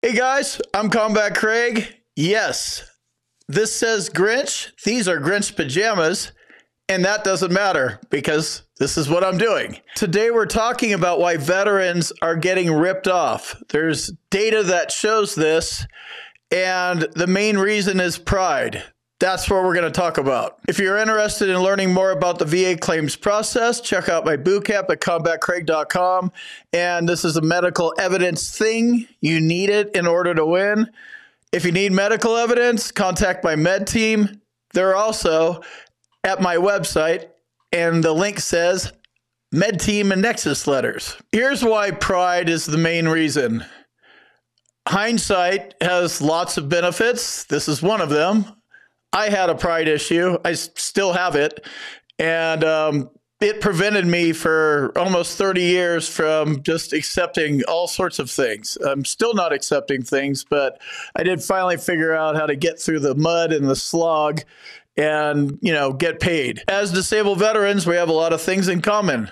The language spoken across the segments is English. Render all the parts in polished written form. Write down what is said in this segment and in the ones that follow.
Hey guys, I'm Combat Craig. Yes, this says Grinch. These are Grinch pajamas, and that doesn't matter because this is what I'm doing. Today we're talking about why veterans are getting ripped off. There's data that shows this, and the main reason is pride. That's what we're going to talk about. If you're interested in learning more about the VA claims process, check out my bootcamp at combatcraig.com. And this is a medical evidence thing. You need it in order to win. If you need medical evidence, contact my med team. They're also at my website, and the link says med team and Nexus letters. Here's why pride is the main reason. Hindsight has lots of benefits. This is one of them. I had a pride issue. I still have it. And it prevented me for almost 30 years from just accepting all sorts of things. I'm still not accepting things, but I did finally figure out how to get through the mud and the slog and, get paid. As disabled veterans, we have a lot of things in common.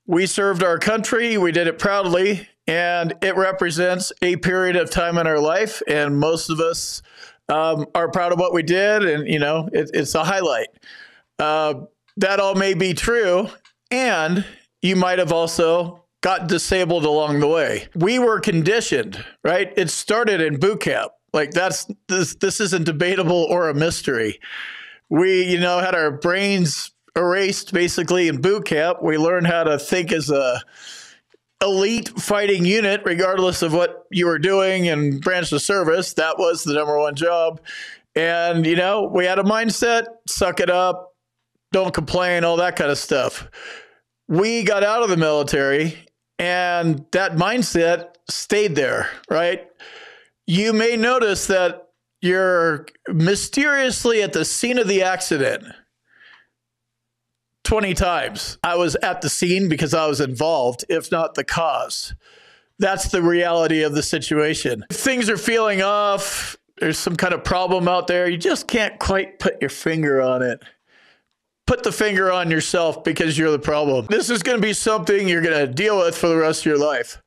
We served our country. We did it proudly, and it represents a period of time in our life. And most of us are proud of what we did, and it's a highlight. That all may be true, and you might have also got disabled along the way. We were conditioned, right? It started in boot camp. Like this isn't debatable or a mystery. We, had our brains erased basically in boot camp. We learned how to think as a elite fighting unit, regardless of what you were doing and branch of service. That was the number one job. And, we had a mindset, suck it up, don't complain, all that kind of stuff. We got out of the military and that mindset stayed there, right? You may notice that you're mysteriously at the scene of the accident 20 times. I was at the scene because I was involved, if not the cause. That's the reality of the situation. If things are feeling off, there's some kind of problem out there, you just can't quite put your finger on it. Put the finger on yourself because you're the problem. This is going to be something you're going to deal with for the rest of your life.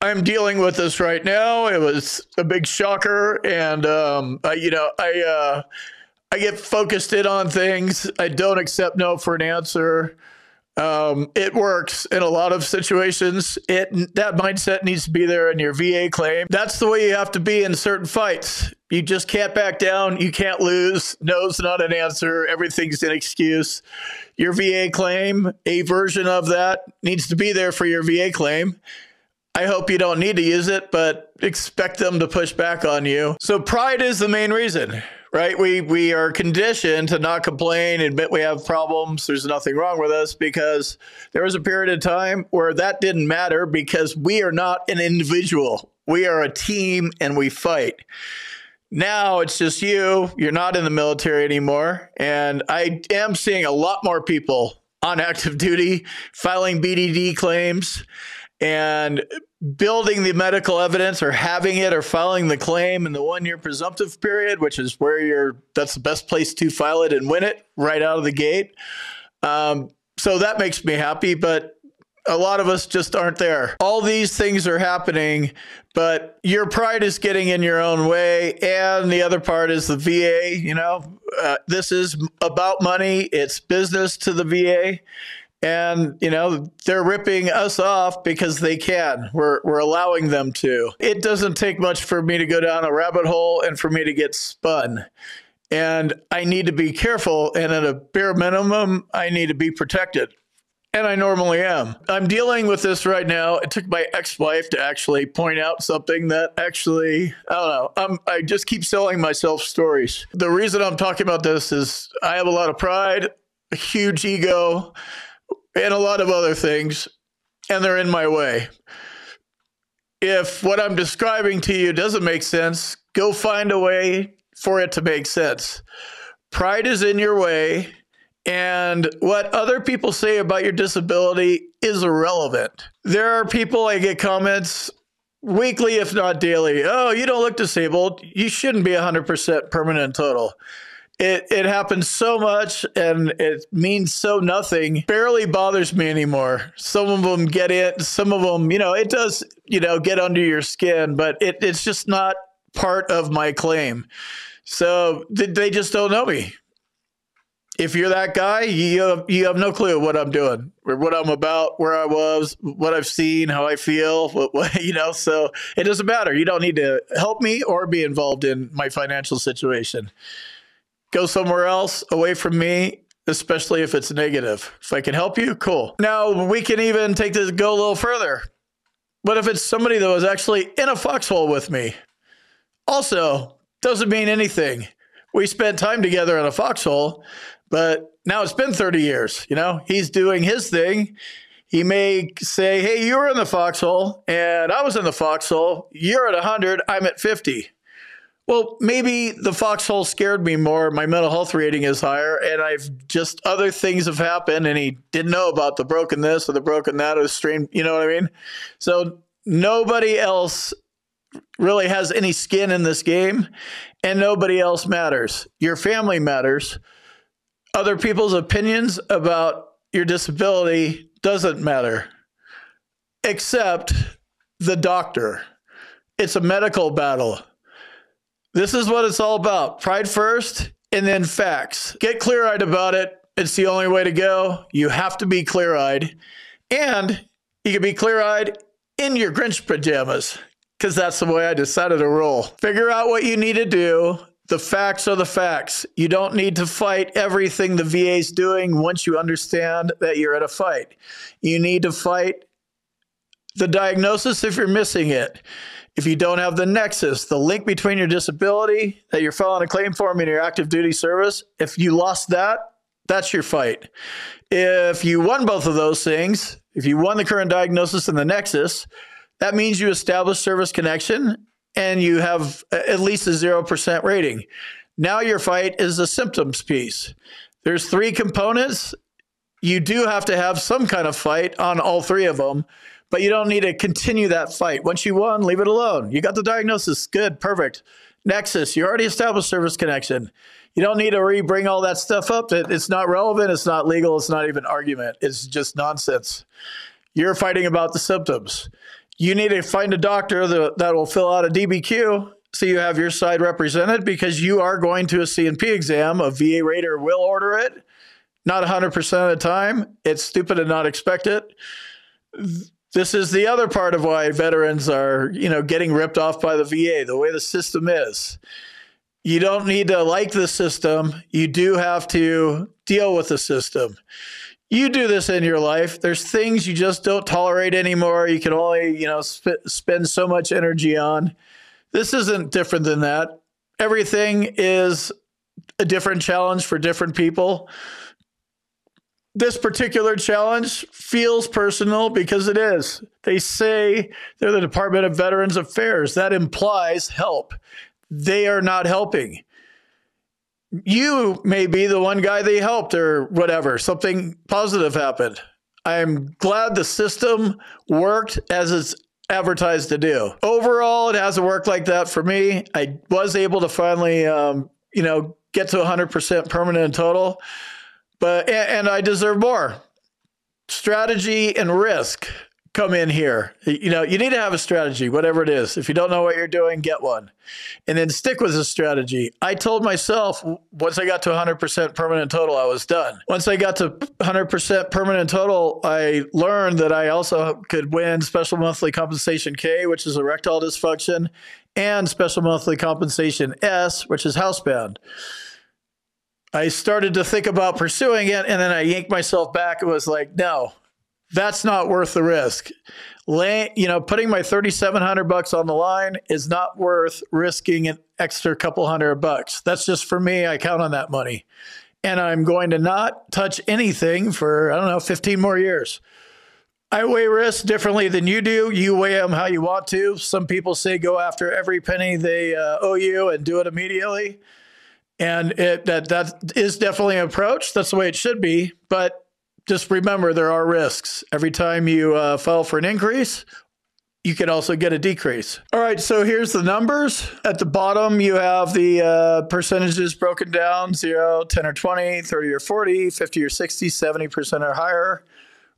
I'm dealing with this right now. It was a big shocker, and I get focused in on things. I don't accept no for an answer. It works in a lot of situations. That mindset needs to be there in your VA claim. That's the way you have to be in certain fights. You just can't back down. You can't lose. No's not an answer. Everything's an excuse. Your VA claim, a version of that, needs to be there for your VA claim. I hope you don't need to use it, but expect them to push back on you. So pride is the main reason. Right? We are conditioned to not complain, admit we have problems. There's nothing wrong with us because there was a period of time where that didn't matter because we are not an individual. We are a team and we fight. Now it's just you. You're not in the military anymore. And I am seeing a lot more people on active duty filing BDD claims and building the medical evidence or having it or filing the claim in the 1-year presumptive period, which is where that's the best place to file it and win it right out of the gate. So that makes me happy, but a lot of us just aren't there. All these things are happening, but your pride is getting in your own way. And the other part is the VA, this is about money. It's business to the VA. And, they're ripping us off because they can. We're allowing them to. It doesn't take much for me to go down a rabbit hole and for me to get spun. And I need to be careful. And at a bare minimum, I need to be protected. And I normally am. I'm dealing with this right now. It took my ex-wife to actually point out something that actually, I don't know. I just keep selling myself stories. The reason I'm talking about this is I have a lot of pride, a huge ego, and a lot of other things, and they're in my way. If what I'm describing to you doesn't make sense, go find a way for it to make sense. Pride is in your way, and what other people say about your disability is irrelevant. There are people, I get comments weekly, if not daily, oh, you don't look disabled. You shouldn't be 100% permanent total. It happens so much and it means so nothing, barely bothers me anymore. Some of them get in, some of them, it does, get under your skin, but it's just not part of my claim. So they just don't know me. If you're that guy, you have no clue what I'm doing or what I'm about, where I was, what I've seen, how I feel, so it doesn't matter. You don't need to help me or be involved in my financial situation. Go somewhere else away from me, especially if it's negative. If I can help you, cool. Now we can even go a little further. What if it's somebody that was actually in a foxhole with me? Also, doesn't mean anything. We spent time together in a foxhole, but now it's been 30 years. He's doing his thing. He may say, hey, you were in the foxhole and I was in the foxhole. You're at 100, I'm at 50. Well, maybe the foxhole scared me more. My mental health rating is higher and other things have happened and he didn't know about the broken this or the broken that or the strain. You know what I mean? So nobody else really has any skin in this game and nobody else matters. Your family matters. Other people's opinions about your disability doesn't matter, except the doctor. It's a medical battle. This is what it's all about. Pride first and then facts. Get clear-eyed about it. It's the only way to go. You have to be clear-eyed. And you can be clear-eyed in your Grinch pajamas, because that's the way I decided to roll. Figure out what you need to do. The facts are the facts. You don't need to fight everything the VA is doing once you understand that you're at a fight. You need to fight the diagnosis if you're missing it. If you don't have the nexus, the link between your disability that you're filing a claim for and your active duty service, if you lost that, that's your fight. If you won both of those things, if you won the current diagnosis and the nexus, that means you establish service connection and you have at least a 0% rating. Now your fight is the symptoms piece. There's 3 components. You do have to have some kind of fight on all 3 of them, but you don't need to continue that fight. Once you won, leave it alone. You got the diagnosis. Good, perfect. Nexus, you already established service connection. You don't need to bring all that stuff up. It's not relevant. It's not legal. It's not even argument. It's just nonsense. You're fighting about the symptoms. You need to find a doctor that will fill out a DBQ so you have your side represented, because you are going to a C&P exam. A VA rater will order it. Not 100% of the time. It's stupid to not expect it. This is the other part of why veterans are, getting ripped off by the VA, the way the system is. You don't need to like the system. You do have to deal with the system. You do this in your life. There's things you just don't tolerate anymore. You can only, spend so much energy on. This isn't different than that. Everything is a different challenge for different people. This particular challenge feels personal because it is. They say they're the Department of Veterans Affairs. That implies help. They are not helping. You may be the one guy they helped or whatever. Something positive happened. I'm glad the system worked as it's advertised to do. Overall, it hasn't worked like that for me. I was able to finally, get to 100% permanent and total, and I deserve more. Strategy and risk come in here. You need to have a strategy, whatever it is. If you don't know what you're doing, get one. And then stick with the strategy. I told myself once I got to 100% permanent total, I was done. Once I got to 100% permanent total, I learned that I also could win Special Monthly Compensation K, which is erectile dysfunction, and Special Monthly Compensation S, which is housebound. I started to think about pursuing it, and then I yanked myself back and was like, no. That's not worth the risk. Putting my $3,700 on the line is not worth risking an extra couple $100. That's just for me. I count on that money. And I'm going to not touch anything for, 15 more years. I weigh risks differently than you do. You weigh them how you want to. Some people say go after every penny they owe you and do it immediately. And that is definitely an approach. That's the way it should be. But just remember, there are risks. Every time you file for an increase you can also get a decrease. All right, so here's the numbers. At the bottom, you have the percentages broken down, 0, 10 or 20, 30 or 40, 50 or 60, 70% or higher.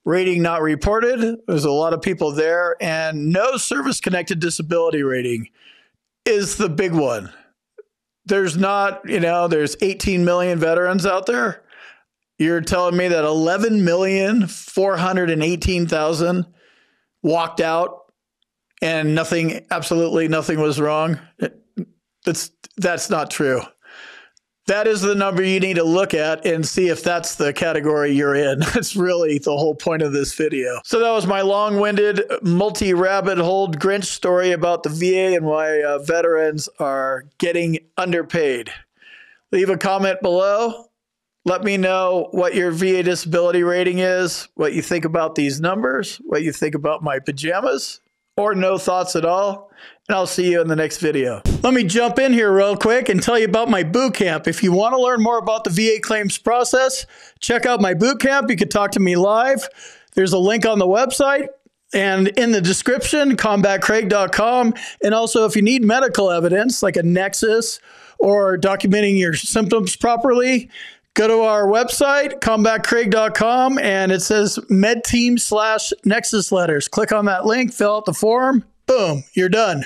Rating not reported. There's a lot of people there. And no service-connected disability rating is the big one. There's not, there's 18 million veterans out there. You're telling me that 11,418,000 walked out and absolutely nothing was wrong? That's not true. That is the number you need to look at and see if that's the category you're in. That's really the whole point of this video. So that was my long-winded, multi-rabbit hole Grinch story about the VA and why veterans are getting underpaid. Leave a comment below. Let me know what your VA disability rating is, what you think about these numbers, what you think about my pajamas, or no thoughts at all. And I'll see you in the next video. Let me jump in here real quick and tell you about my boot camp. If you want to learn more about the VA claims process, check out my boot camp. You can talk to me live. There's a link on the website and in the description, combatcraig.com. And also, if you need medical evidence like a nexus or documenting your symptoms properly, go to our website, combatcraig.com, and it says medteam/nexus letters. Click on that link, fill out the form. Boom, you're done.